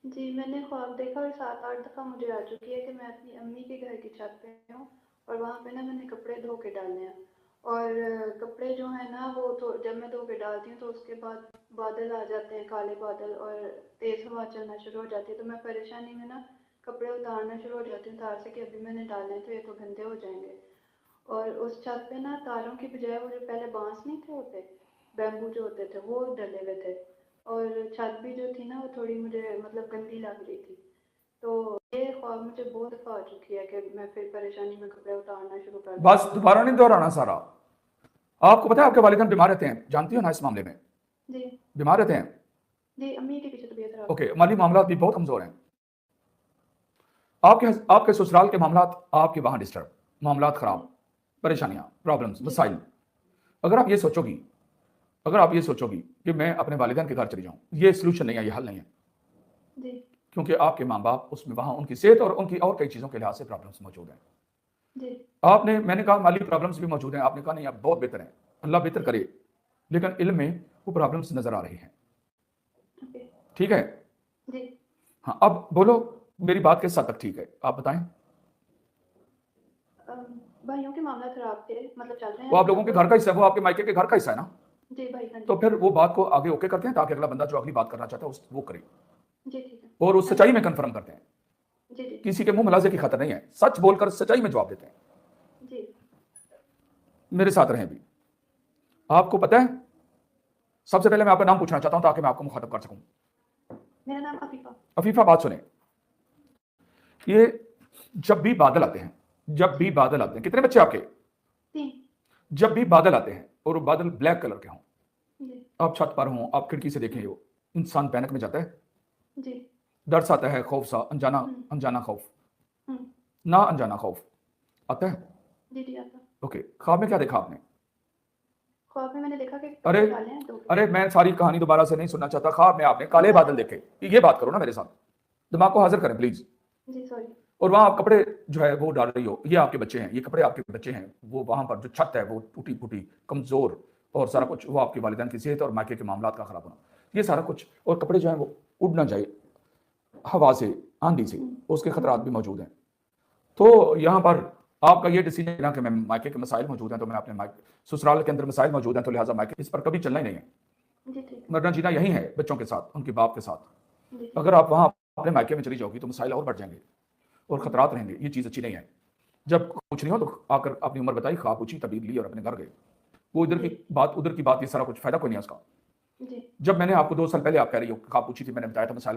जी, मैंने ख्वाब देखा और 7-8 दफ़ा मुझे आ चुकी है कि मैं अपनी अम्मी के घर की छत पे हूँ और वहाँ पे ना मैंने कपड़े धो के डालने हैं और कपड़े जो हैं ना वो तो जब मैं धो के डालती हूँ तो उसके बाद बादल आ जाते हैं, काले बादल, और तेज़ हवा चलना शुरू हो जाती है, तो मैं परेशानी में ना कपड़े उतारना शुरू हो जाती हूँ तार से कि अभी मैंने डालने हैं तो ये तो गंदे हो जाएँगे। और उस छत पे ना तारों की बजाय वो जो पहले बाँस नहीं थे होते, बैम्बू जो होते थे वो डले हुए थे, और छत भी जो थी ना वो थोड़ी मुझे मतलब गंदी लग रही थी। तो ये ख्वाब मुझे बहुत दफ़ा आ चुकी है कि मैं फिर परेशानी में कपड़े उतारना शुरू कर देती बस हूँ और दोबारा नहीं दोहराना सारा। आपको पता है आपके वालिदैन बीमार रहते हैं, जानती हो ना इस मामले में? जी, बीमार रहते हैं। जी, अम्मी की पीछे तबीयत ख़राब ओके, थी। माली मामला भी बहुत कमजोर हैं। आपके आपके ससुराल के मामला, आपके वहां डिस्टर्ब, मामला जी, खराब, परेशानियां, प्रॉब्लम्स, जी, मसाइल। अगर आप ये सोचोगी, अगर आप ये सोचोगी कि मैं अपने वालिदैन के घर चली जाऊं, ये सोल्यूशन नहीं है, ये हल नहीं है। जी, क्योंकि आपके माँ बाप उसमें वहां उनकी सेहत और उनकी और कई चीजों के लिहाज से प्रॉब्लम्स मौजूद हैं। जी, आपने, मैंने कहा माली प्रॉब्लम्स भी मौजूद हैं, आपने कहा नहीं आप बहुत बेहतर हैं, अल्लाह बेहतर जी, करे, लेकिन इल्म में वो प्रॉब्लम्स नजर आ रही हैं। ओके, ठीक है। जी। हाँ, अब बोलो, मेरी बात किस हद तक ठीक है आप बताएं। अम, भाइयों के मामला ख़राब थे, मतलब चल रहे वो हैं आप अभी लोगों तक के और घर का हिस्सा है, वो आपके मायके के घर का हिस्सा है ना। जी भाई, हाँ तो जी। फिर वो बात को आगे ओके करते हैं ताकि अगला बंदा जो अगली बात करना चाहता है वो करे, जी, ठीक है। और उस हाँ जी। सच्चाई में कंफर्म करते हैं। जी, जी, किसी के मुंह मलाजे की खतर नहीं है, सच बोलकर सच्चाई में जवाब देते हैं। जी। मेरे साथ रहें भी। आपको पता है, सबसे पहले मैं आपका नाम पूछना चाहता हूं ताकि मैं आपको मुखातब कर सकूं। मेरा नाम अफ़ीफ़ा। अफीफा, बात सुने। ये जब भी बादल आते हैं, जब भी जी, बादल आते हैं, कितने बच्चे आपके? 3। जब भी बादल आते हैं और वो बादल ब्लैक कलर के हों, जी, आप छत पर हों, आप खिड़की से देखें, हुँ, हो इंसान पैनिक में जाता है, जी, डर सा आता है, खौफ सा, अनजाना, हुँ, अनजाना खौफ, हुँ। ना अनजाना खौफ आता है। जी, जी, आता। ओके, ख्वाब में क्या देखा आपने? ख्वाब में मैंने देखा कि अरे, कपड़े डाले हैं धो के। अरे मैं सारी कहानी दोबारा से नहीं सुनना चाहता। ख्वाब में आपने काले दोबारा बादल देखे, ये बात करो ना मेरे साथ। दिमाग को हाजिर करें प्लीज। Ji, sorry. और वहां आप कपड़े जो है वो डाल रही हो, ये आपके बच्चे हैं, ये कपड़े आपके बच्चे हैं, वो वहां पर जो छत है वो टूटी फूटी, कमजोर, और सारा हुँ, कुछ वो आपके वालिदैन की सेहत और मायके के मामला का खराब होना, ये सारा कुछ, और कपड़े जो है वो उड़ ना जाए हवा से, आंधी से, हुँ, उसके हुँ, खतरात भी मौजूद हैं। तो यहाँ पर आपका ये डिसीजन लेना कि मैं मायके के मसाइल मौजूद हैं तो मैं अपने मायके, ससुराल के अंदर मसाइल मौजूद हैं तो लिहाजा मायके, इस पर कभी चलना ही नहीं है। जी, ठीक है। मरना जीना यही है बच्चों के साथ, उनके बाप के जी, साथ। ठीक अगर है। आप वहां अपने मायके में चली जाओगी तो मसाइल और बढ़ जाएंगे और हुँ, खतरात रहेंगे, ये चीज़ अच्छी नहीं है। जब कुछ नहीं हो तो आकर अपनी उम्र बताई, ख्वाब पूछी, तबीयत ली और अपने घर गए। वो इधर जी, की बात उधर की बात, ये सारा कुछ फायदा कोई नहीं है उसका। जी, जब मैंने आपको 2 साल पहले आप कह रही हो ख्वाब पूछी थी, मैंने बताया था मसाइल